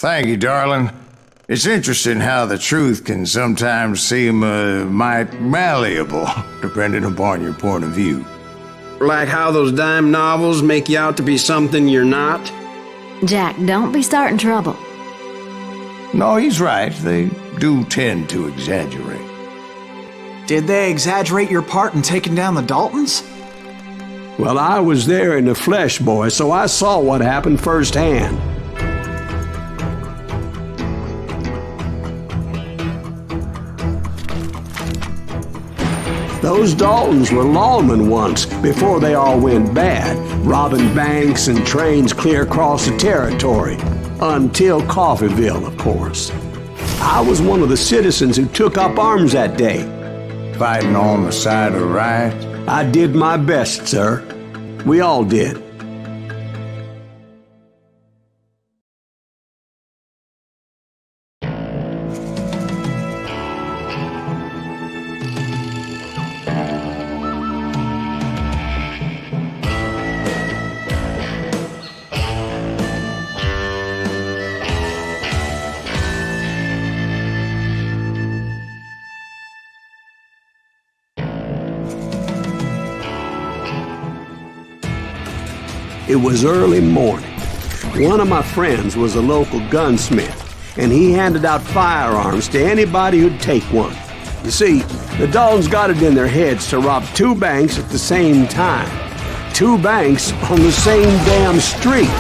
Thank you, darling. It's interesting how the truth can sometimes seem might malleable, depending upon your point of view. Like how those dime novels make you out to be something you're not? Jack, don't be starting trouble. No, he's right. They do tend to exaggerate. Did they exaggerate your part in taking down the Daltons? Well, I was there in the flesh, boy, so I saw what happened firsthand. Those Daltons were lawmen once, before they all went bad, robbing banks and trains clear across the territory. Until Coffeeville, of course. I was one of the citizens who took up arms that day. Fighting on the side of right? I did my best, sir. We all did. It was early morning. One of my friends was a local gunsmith, and he handed out firearms to anybody who'd take one. You see, the Daltons got it in their heads to rob 2 banks at the same time. 2 banks on the same damn street.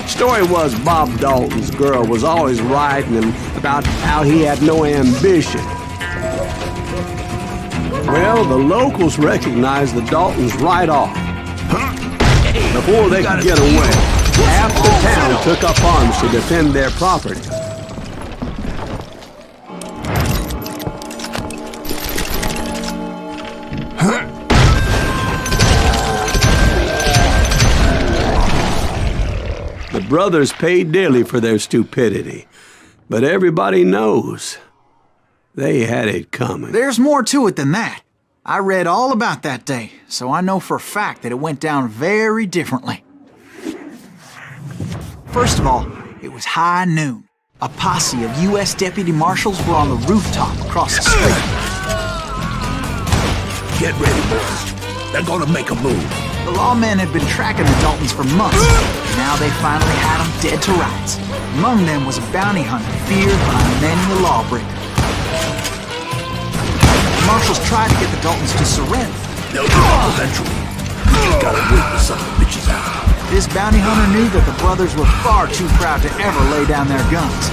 Story was Bob Dalton's girl was always writing him about how he had no ambition. Well, the locals recognized the Daltons right off. Before they could get away, half the town took up arms to defend their property. The brothers paid dearly for their stupidity, but everybody knows they had it coming. There's more to it than that. I read all about that day, so I know for a fact that it went down very differently. First of all, it was high noon. A posse of U.S. deputy marshals were on the rooftop across the street. Get ready, boys. They're gonna make a move. The lawmen had been tracking the Daltons for months. Now they finally had them dead to rights. Among them was a bounty hunter feared by many a lawbreaker. The marshals tried to get the Daltons to surrender. They'll give up eventually. We just gotta wait to suck the bitches out. This bounty hunter knew that the brothers were far too proud to ever lay down their guns.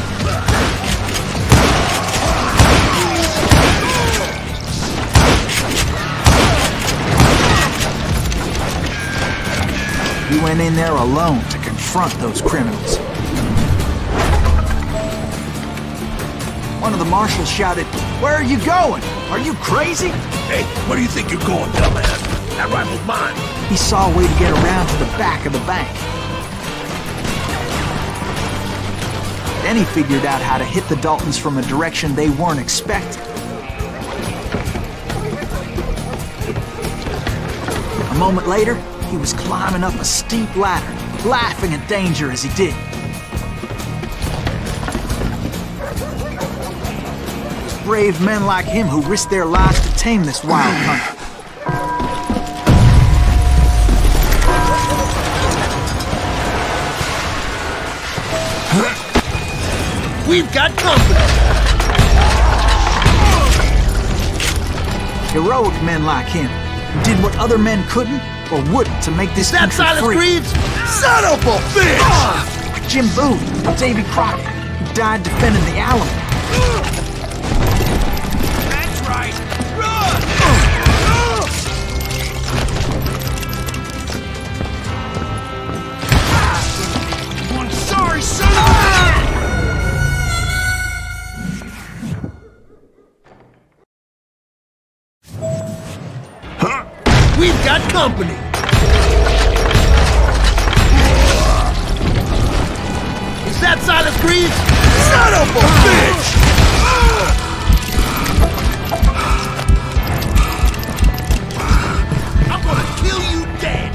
He went in there alone to confront those criminals. One of the marshals shouted, "Where are you going? Are you crazy?" Hey, where do you think you're going, dumbass? That rifle's mine. He saw a way to get around to the back of the bank. Then he figured out how to hit the Daltons from a direction they weren't expecting. A moment later, he was climbing up a steep ladder, laughing at danger as he did. It was brave men like him who risked their lives to tame this wild hunter. We've got company! Heroic men like him, who did what other men couldn't or wouldn't to make this That country Silas free. Greaves? Son of a bitch! Jim Boone and Davy Crockett, who died defending the Alamo. That's right! Run! One sorry son of a... We've got company! Is that Silas Greaves? Son of a bitch! I'm gonna kill you dead!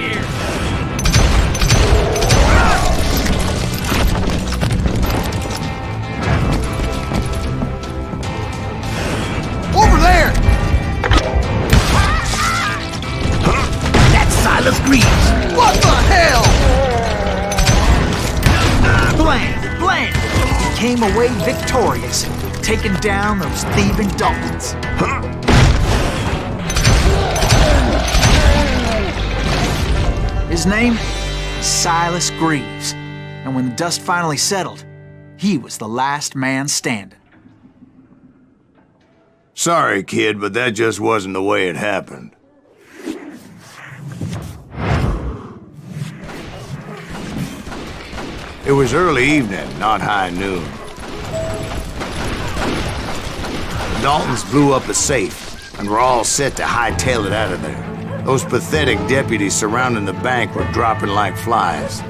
here! Over there! That's Silas Greaves! What the hell? Bland! Bland! He came away victorious, taking down those thieving Daltons. His name? Silas Greaves. And when the dust finally settled, he was the last man standing. Sorry, kid, but that just wasn't the way it happened. It was early evening, not high noon. The Daltons blew up a safe, and were all set to hightail it out of there. Those pathetic deputies surrounding the bank were dropping like flies.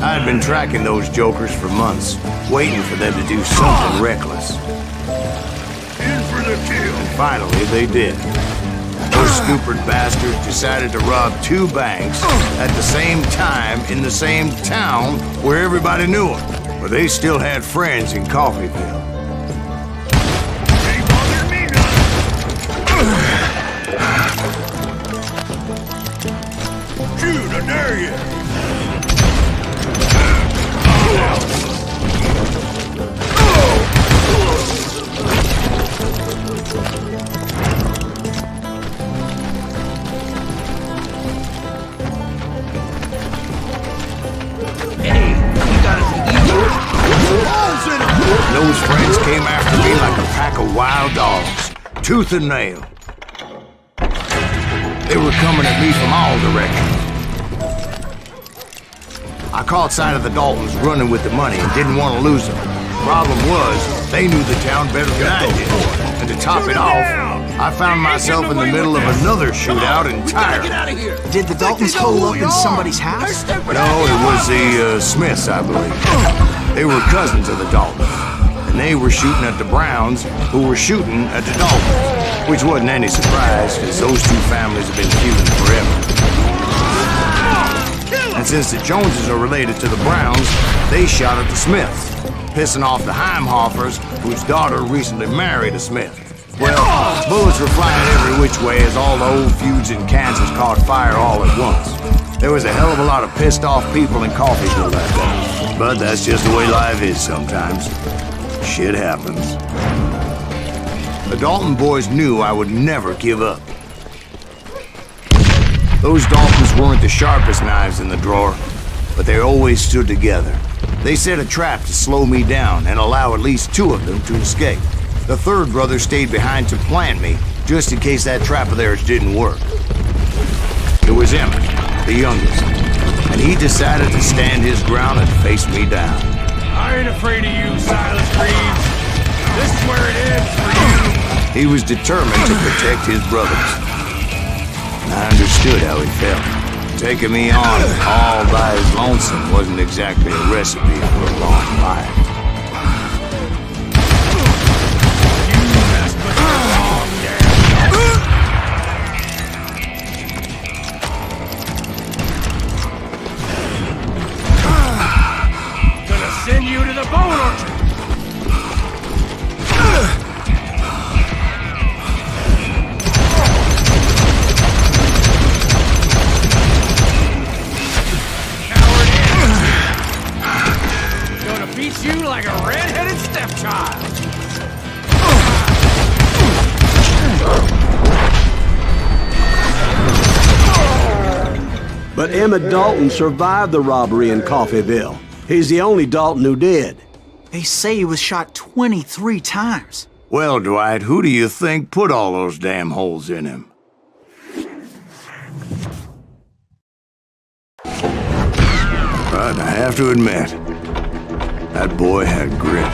I had been tracking those jokers for months, waiting for them to do something reckless. In for the kill! And finally, they did. Those stupid bastards decided to rob 2 banks at the same time in the same town where everybody knew them. But they still had friends in Coffeyville. Ain't bothering me none. Shoot, I dare you! Those friends came after me like a pack of wild dogs, tooth and nail. They were coming at me from all directions. I caught sight of the Daltons running with the money and didn't want to lose them. Problem was, they knew the town better than I did. And to top it off, I found myself in the middle of another shootout entirely. Did the Daltons hole up in somebody's house? No, it was the Smiths, I believe. They were cousins of the Daltons. And they were shooting at the Browns, who were shooting at the Daltons. Which wasn't any surprise, because those 2 families have been feuding forever. And since the Joneses are related to the Browns, they shot at the Smiths, pissing off the Heimhoffers, whose daughter recently married a Smith. Well, bullets were flying every which way as all the old feuds in Kansas caught fire all at once. There was a hell of a lot of pissed off people in Coffeyville that day. But that's just the way life is sometimes. Shit happens. The Dalton boys knew I would never give up. Those Daltons weren't the sharpest knives in the drawer, but they always stood together. They set a trap to slow me down and allow at least 2 of them to escape. The 3rd brother stayed behind to plant me, just in case that trap of theirs didn't work. It was Emmett, the youngest, and he decided to stand his ground and face me down. I ain't afraid of you, Silas Greaves. This is where it ends for you. He was determined to protect his brothers. I understood how he felt. Taking me on all by his lonesome wasn't exactly a recipe for a long life. Gonna send you to the bone orchard. Beats you like a red-headed stepchild. But Emmett Dalton survived the robbery in Coffeyville. He's the only Dalton who did. They say he was shot 23 times. Well, Dwight, who do you think put all those damn holes in him? But I have to admit, that boy had grit.